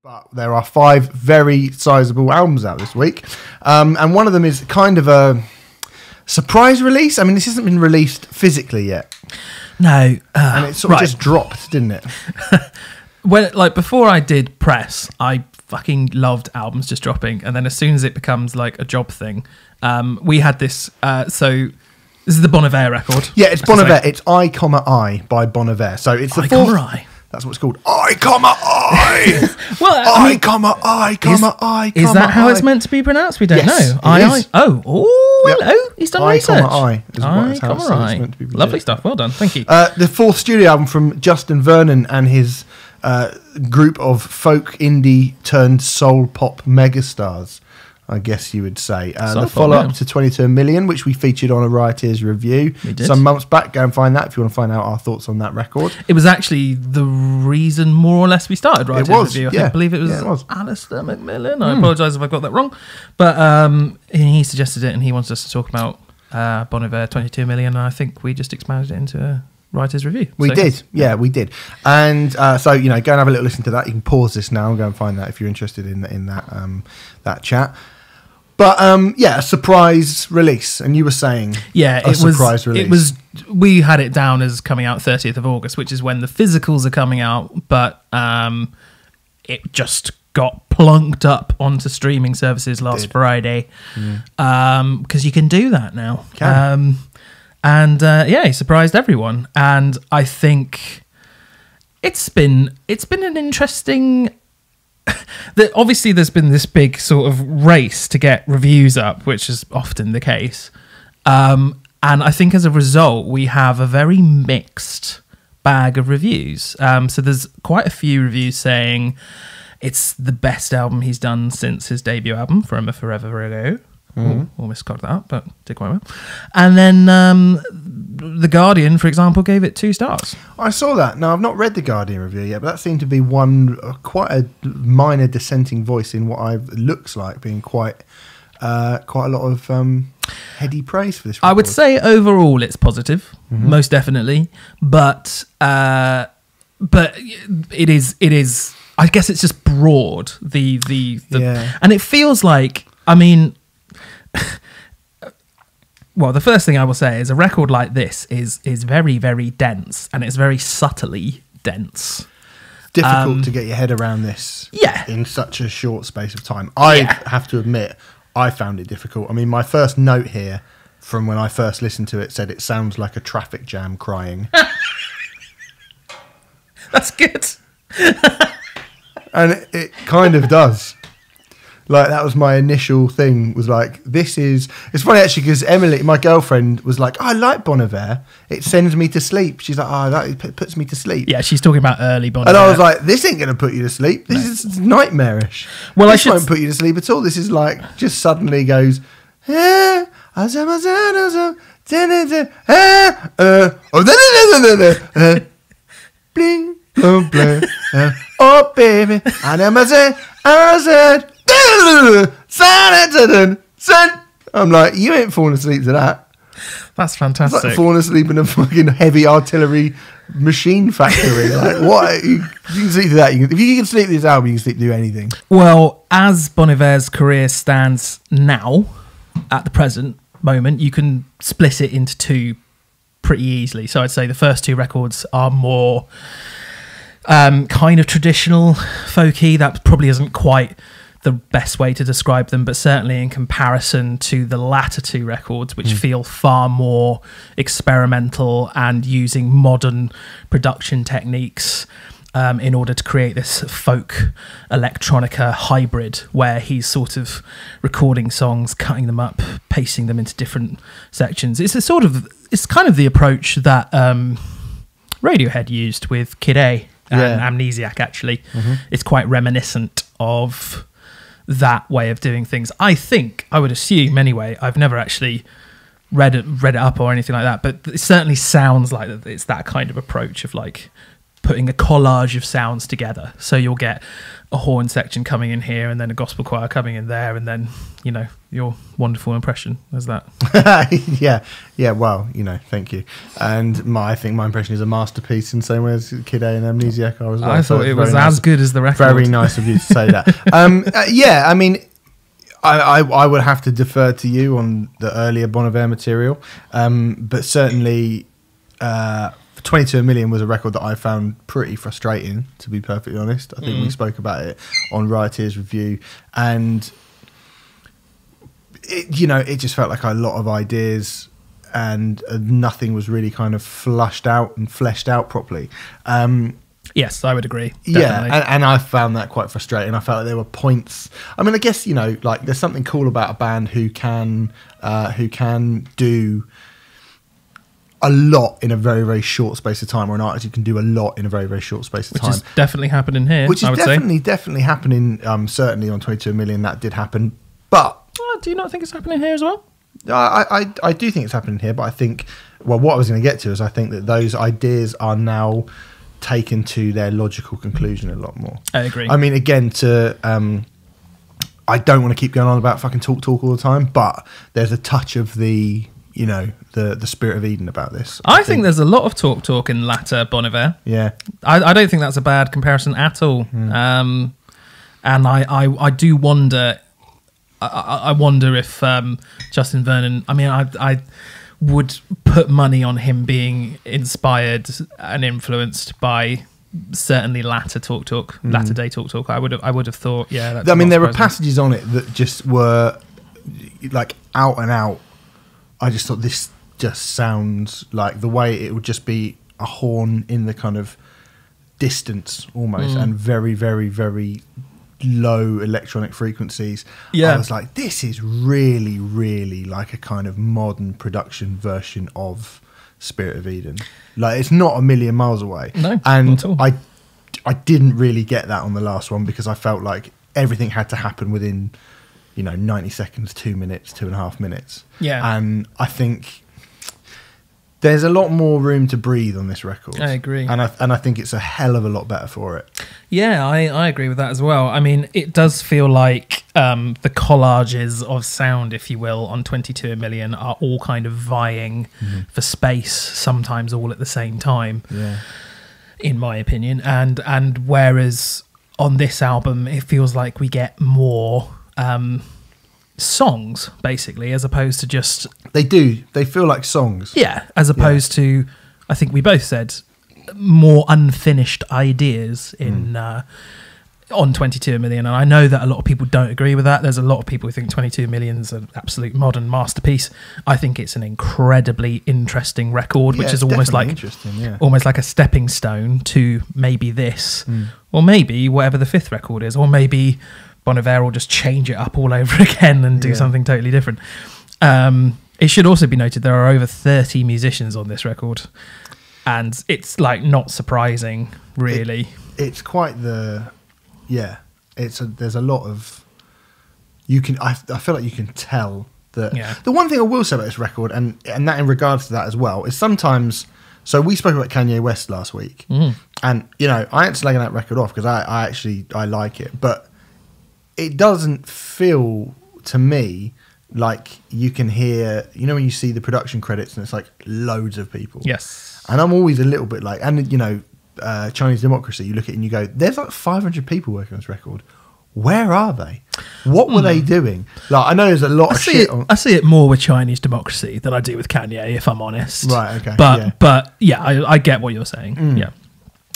But there are 5 very sizable albums out this week. And one of them is kind of a surprise release. I mean, this hasn't been released physically yet. No. And it sort of just dropped, didn't it? Well, like before I did press, I fucking loved albums just dropping. And then as soon as it becomes like a job thing, we had this. So this is the Bon Iver record. Yeah, it's Bon Iver. It's I, by Bon Iver. So it's the fourth. I. That's what it's called. I. Well, I mean, I. Is that how it's meant to be pronounced? We don't know. I. Oh, Yep. hello. He's done research. I is how it's meant to be. Lovely stuff. Well done. Thank you. The 4th studio album from Justin Vernon and his group of folk indie turned soul pop megastars, I guess you would say. The follow-up to 22 Million, which we featured on a Riot Act review some months back. Go and find that if you want to find out our thoughts on that record. It was actually the reason, more or less, we started Riot Act review. I believe it was Alistair McMillan. I apologise if I got that wrong. But he suggested it and he wanted us to talk about Bon Iver 22 Million, and I think we just expanded it into a Writer's Review. We did. We did. And so, go and have a little listen to that. You can pause this now and go and find that if you're interested in that chat. But a surprise release, and you were saying surprise release. We had it down as coming out 30th of August, which is when the physicals are coming out, but it just got plunked up onto streaming services last Friday, because you can do that now. He surprised everyone, and I think it's been an interesting. Obviously, there's been this big sort of race to get reviews up, which is often the case. And I think as a result, we have a very mixed bag of reviews. So there's quite a few reviews saying it's the best album he's done since his debut album, From a Forever Ago. Almost got that, but did quite well. And then The Guardian, for example, gave it 2 stars. I saw that. Now, I've not read The Guardian review yet, but that seemed to be quite a minor dissenting voice in what looks like being quite a lot of heady praise for this record. I would say overall it's positive, most definitely, but it is. I guess it's just broad. And it feels like, I mean. Well, the first thing I will say is a record like this is very, very dense, and it's very subtly dense. Difficult to get your head around this in such a short space of time. I have to admit, I found it difficult. I mean, my first note here from when I first listened to it said it sounds like a traffic jam crying. That's good. And it kind of does. Like, that was my initial thing, was like, it's funny actually, because Emily, my girlfriend, was like, I like Bon Iver. It sends me to sleep. She's like, that puts me to sleep. Yeah, she's talking about early Bon Iver. And I was like, this ain't going to put you to sleep. This is nightmarish. Well, this won't put you to sleep at all. This is like, just suddenly goes, bling, bling, oh baby, I'm like, you ain't falling asleep to that. That's fantastic. It's like falling asleep in a fucking heavy artillery machine factory. Like, what? You can sleep to that. If you can sleep to this album, you can sleep to anything. Well, as Bon Iver's career stands now, at the present moment, you can split it into 2 pretty easily. So I'd say the first 2 records are more kind of traditional folky. That probably isn't quite the best way to describe them, but certainly in comparison to the latter 2 records, which feel far more experimental and using modern production techniques in order to create this folk electronica hybrid, where he's sort of recording songs, cutting them up, pasting them into different sections. It's kind of the approach that Radiohead used with Kid A and Amnesiac, actually. It's quite reminiscent of that way of doing things. I think, I would assume anyway, I've never actually read it up or anything like that, but it certainly sounds like it's that kind of approach of like putting a collage of sounds together. So you'll get a horn section coming in here, and then a gospel choir coming in there, and then, you know, your wonderful impression. There's that. Yeah. Well, you know, thank you. And I think my impression is a masterpiece in the same way as Kid A and Amnesiac are as well. I thought it was as good as the record. Very nice of you to say that. Yeah, I mean, I would have to defer to you on the earlier Bon Iver material, but certainly 22 Million was a record that I found pretty frustrating, to be perfectly honest. I think we spoke about it on Riot's review, and it just felt like a lot of ideas and nothing was really kind of flushed out and fleshed out properly. Yes, I would agree. Definitely. Yeah, and I found that quite frustrating. I felt like there were points. I mean, I guess, like there's something cool about a band who can do a lot in a very, very short space of time, or an artist who can do a lot in a very, very short space of time. Which is definitely happening here. Which is definitely happening. Certainly on 22 Million, that did happen. But do you not think it's happening here as well? I do think it's happening here, but I think, what I was going to get to is I think that those ideas are now taken to their logical conclusion a lot more. I agree. I mean, again, I don't want to keep going on about fucking talk all the time, but there's a touch of the spirit of Eden about this. I think there's a lot of talk in latter Bon Iver. Yeah. I don't think that's a bad comparison at all. And I do wonder. I wonder if Justin Vernon. I mean, I would put money on him being inspired and influenced by certainly latter day talk. I would have thought. Yeah. I mean, there were passages on it that just were like out and out. I just thought this just sounds like the way it would just be a horn in the kind of distance almost, and very, very, very low electronic frequencies. I was like, this is really, really like a kind of modern production version of Spirit of Eden. Like, it's not a million miles away. No, and not at all. I didn't really get that on the last one, because I felt like everything had to happen within 90 seconds, 2 minutes, 2.5 minutes. Yeah. And I think there's a lot more room to breathe on this record. I agree. And I think it's a hell of a lot better for it. Yeah, I agree with that as well. I mean, it does feel like the collages of sound, if you will, on 22 Million are all kind of vying for space, sometimes all at the same time, in my opinion. And whereas on this album, it feels like we get more songs, basically, as opposed to just... They feel like songs. Yeah, as opposed to, I think we both said, more unfinished ideas in on 22 Million. And I know that a lot of people don't agree with that. There's a lot of people who think 22 Million's an absolute modern masterpiece. I think it's an incredibly interesting record, which is almost like a stepping stone to maybe this, or maybe whatever the fifth record is, or maybe Bon Iver will just change it up all over again and do something totally different. It should also be noted there are over 30 musicians on this record, and it's like not surprising, really. It's quite the... Yeah. There's a lot of... I feel like you can tell that... Yeah. The one thing I will say about this record, and that in regards to that as well, is sometimes... So we spoke about Kanye West last week, and, I ain't slagging that record off because I like it, but it doesn't feel to me like you can hear, when you see the production credits and it's like loads of people. Yes. And I'm always a little bit like, and Chinese Democracy, you look at it and you go, there's like 500 people working on this record. Where are they? What were they doing? Like, I know there's a lot of shit. I see it more with Chinese Democracy than I do with Kanye, if I'm honest. Right, okay. But I get what you're saying. Yeah.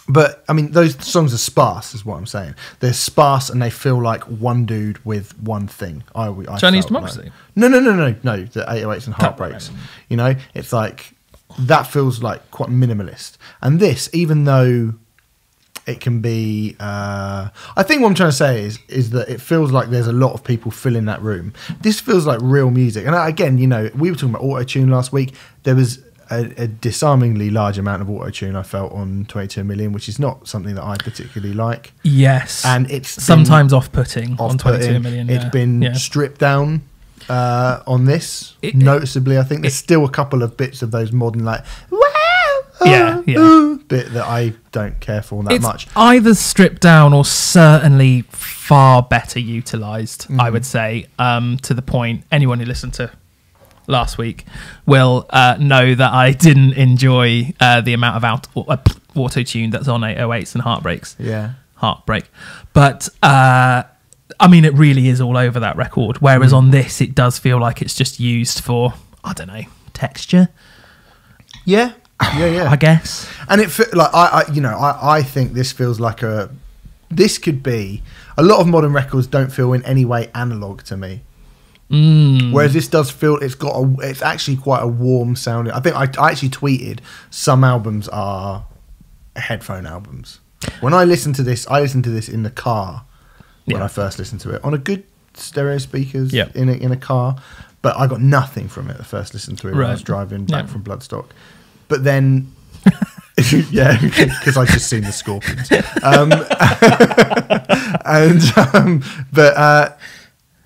But, I mean, those songs are sparse, is what I'm saying. They're sparse and they feel like one dude with one thing. Chinese Democracy? No, the 808s and Heartbreaks. It's like, that feels like quite minimalist. And this, even though it can be... I think what I'm trying to say is that it feels like there's a lot of people filling that room. This feels like real music. And again, we were talking about auto-tune last week. There was a disarmingly large amount of auto-tune I felt on 22 Million, which is not something that I particularly like. Yes. And it's sometimes off-putting on 22 Million. It's been stripped down on this, noticeably. I think there's still a couple of bits of those modern, like, wow, bit that I don't care for that much. Either stripped down or certainly far better utilised, I would say, to the point anyone who listened to last week will know that I didn't enjoy the amount of auto-tune that's on 808s and Heartbreaks. Yeah. Heartbreak. But, I mean, it really is all over that record, whereas on this, it does feel like it's just used for, I don't know, texture. Yeah. I guess. And it like I think this feels like this could be a lot of modern records don't feel in any way analog to me. Whereas this does feel it's actually quite a warm sounding. I think I actually tweeted some albums are headphone albums. When I listened to this in the car when I first listened to it on a good stereo speakers in a car, but I got nothing from it the first listen to it when I was driving back from Bloodstock. But then, because I just seen the Scorpions.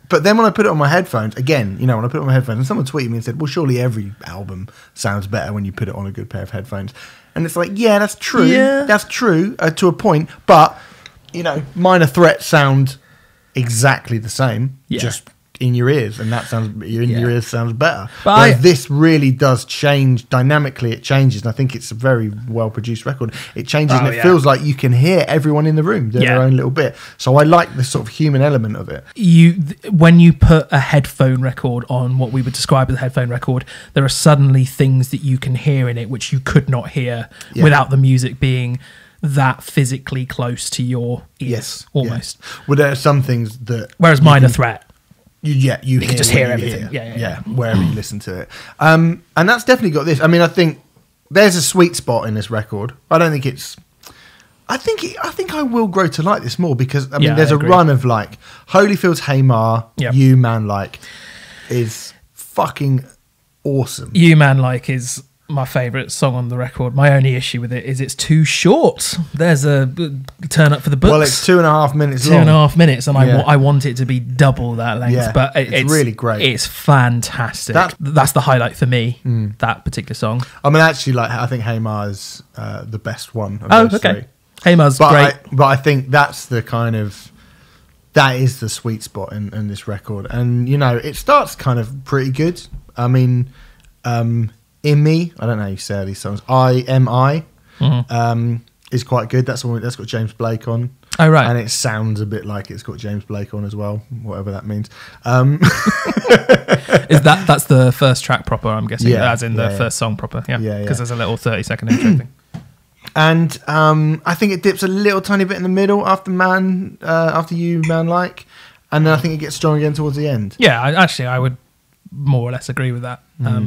But then when I put it on my headphones, again, when I put it on my headphones, and someone tweeted me and said, well, surely every album sounds better when you put it on a good pair of headphones. And it's like, yeah, that's true. Yeah. That's true to a point. But, Minor Threat sound exactly the same, just in your ears. And that sounds, your ears sounds better. But this really does change. Dynamically, it changes. And I think it's a very well-produced record. It changes and it feels like you can hear everyone in the room doing their own little bit. So I like the sort of human element of it. When you put a headphone record on what we would describe as a headphone record, there are suddenly things that you can hear in it which you could not hear without the music being that physically close to your ears, almost. Yes. Well, there are some things that... Whereas Minor Threat... You can just hear everything. Wherever you listen to it. And that's definitely got this. I mean, I think there's a sweet spot in this record. I don't think it's... I think I will grow to like this more because, there's a run of like Holyfield's Hey Ma, You Man Like is fucking awesome. You Man Like is my favourite song on the record. My only issue with it is it's too short. There's a turn up for the books. Well, it's 2.5 minutes long. 2.5 minutes, and I want it to be double that length. But it's really great. It's fantastic. That's the highlight for me, that particular song. I mean, actually, I think Hey Ma is the best one of those three. Hey Ma's great. But I think that's the kind of... That is the sweet spot in this record. And, it starts kind of pretty good. I mean... In Me, I don't know how you say these songs. IMI is quite good. That's got James Blake on. Oh right, and it sounds a bit like it's got James Blake on as well, whatever that means. Is that's the first track proper? I'm guessing, as in the first song proper. Because there's a little 30-second intro thing. And I think it dips a little tiny bit in the middle after You Man Like, and then I think it gets strong again towards the end. Yeah, I would more or less agree with that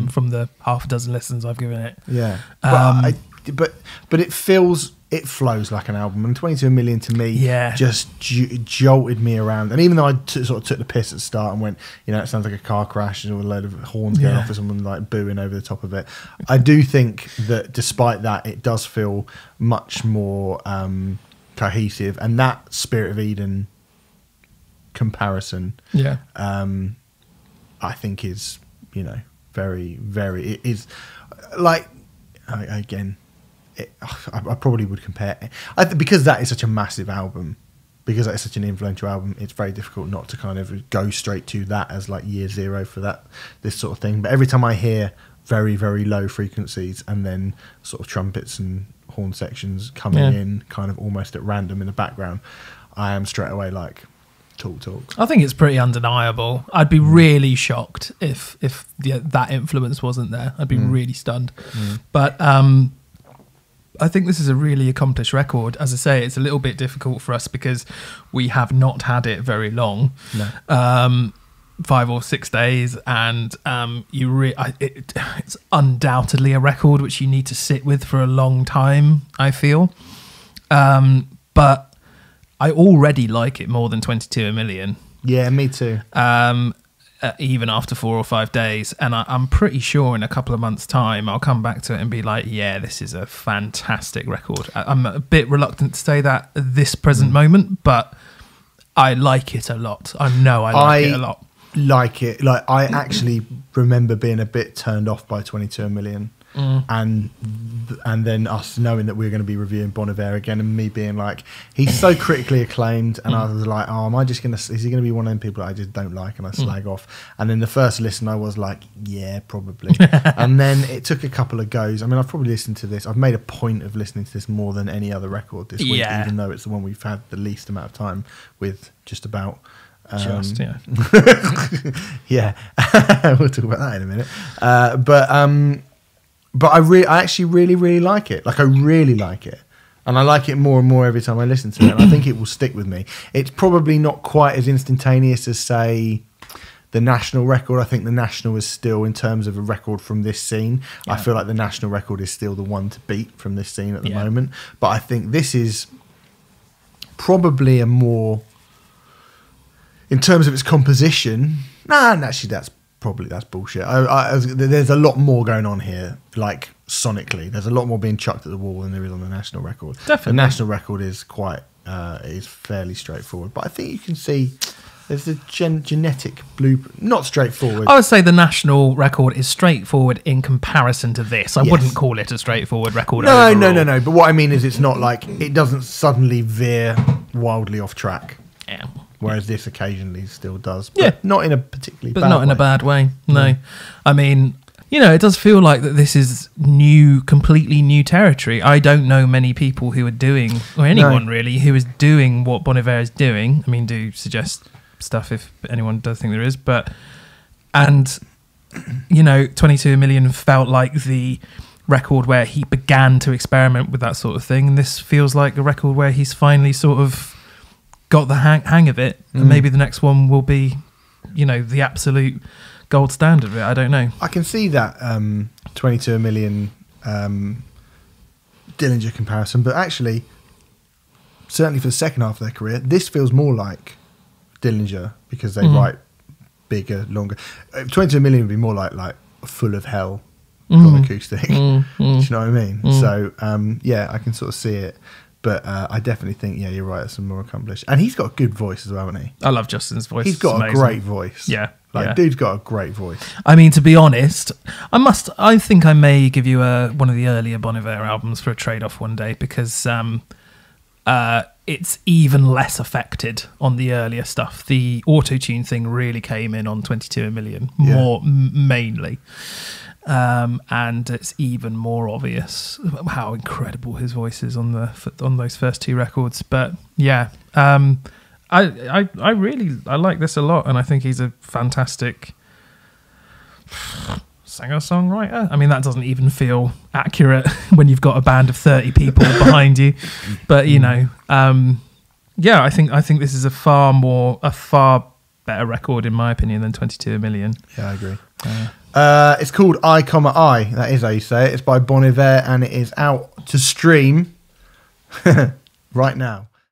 from the half a dozen listens I've given it. Yeah, but it flows like an album, and 22 Million to me just jolted me around. And even though I sort of took the piss at the start and went, it sounds like a car crash and a load of horns going off and someone like booing over the top of it, I do think that despite that, it does feel much more cohesive, and that Spirit of Eden comparison I think is, very, very... It is, like, again, I probably would compare... because that is such a massive album, because that is such an influential album, it's very difficult not to kind of go straight to that as, like, year zero for this sort of thing. But every time I hear very, very low frequencies and then sort of trumpets and horn sections coming in kind of almost at random in the background, I am straight away like... Talk. I think it's pretty undeniable. I'd be really shocked if that influence wasn't there. I'd be really stunned. But I think this is a really accomplished record. As I say, it's a little bit difficult for us because we have not had it very long. No. 5 or 6 days, and it's undoubtedly a record which you need to sit with for a long time, I feel. But I already like it more than 22 Million. Yeah, me too. Even after 4 or 5 days. And I'm pretty sure in a couple of months' time, I'll come back to it and be like, yeah, this is a fantastic record. I'm a bit reluctant to say that at this present moment, but I like it a lot. I know I like it a lot. I actually remember being a bit turned off by 22 Million. and then us knowing that we were going to be reviewing Bon Iver again, and me being like, he's so critically acclaimed, and I was like, oh, am I just going to, is he going to be one of them people that I just don't like and I slag off? And then the first listen I was like, yeah, probably. And then it took a couple of goes. I mean, I've probably listened to this, I've made a point of listening to this more than any other record this week, even though it's the one we've had the least amount of time with, just about. Yeah. We'll talk about that in a minute. But I actually really like it. Like, I really like it. And I like it more and more every time I listen to it. And I think it will stick with me. It's probably not quite as instantaneous as, say, the National record. I think the National is still, in terms of a record from this scene, I feel like the National record is still the one to beat from this scene at the moment. But I think this is probably a more... In terms of its composition, actually that's bullshit. There's a lot more going on here, like sonically. There's a lot more being chucked at the wall than there is on the National record. Definitely. The National record is is fairly straightforward, but I think you can see there's a genetic blueprint. Not straightforward. I would say the National record is straightforward in comparison to this. I wouldn't call it a straightforward record. No. But what I mean is, it's not like it doesn't suddenly veer wildly off track. Yeah. Whereas this occasionally still does. But not in a particularly bad way. But not in a bad way, no. I mean, it does feel like that this is completely new territory. I don't know many people who are doing, or anyone really, who is doing what Bon Iver is doing. I mean, do suggest stuff if anyone does think there is. And 22 Million felt like the record where he began to experiment with that sort of thing. And this feels like a record where he's finally sort of got the hang of it, and maybe the next one will be, the absolute gold standard of it. I don't know. I can see that 22 Million Dillinger comparison, but actually, certainly for the second half of their career, this feels more like Dillinger because they write bigger, longer. 22 Million would be more like Full of Hell on acoustic. Do you know what I mean? So I can sort of see it. But I definitely think, you're right, it's more accomplished. And he's got a good voice as well, hasn't he? I love Justin's voice. He's got a great voice. Yeah. Dude's got a great voice. I mean, to be honest, I think I may give you one of the earlier Bon Iver albums for a trade-off one day, because it's even less affected on the earlier stuff. The auto-tune thing really came in on 22 Million, more mainly. And it's even more obvious how incredible his voice is on those first two records. But I like this a lot, and I think he's a fantastic singer-songwriter. I mean, that doesn't even feel accurate when you've got a band of 30 people behind you. But I think this is a far better record in my opinion than 22 Million. Yeah, I agree. It's called I, I. That is how you say it. It's by Bon Iver, and it is out to stream right now.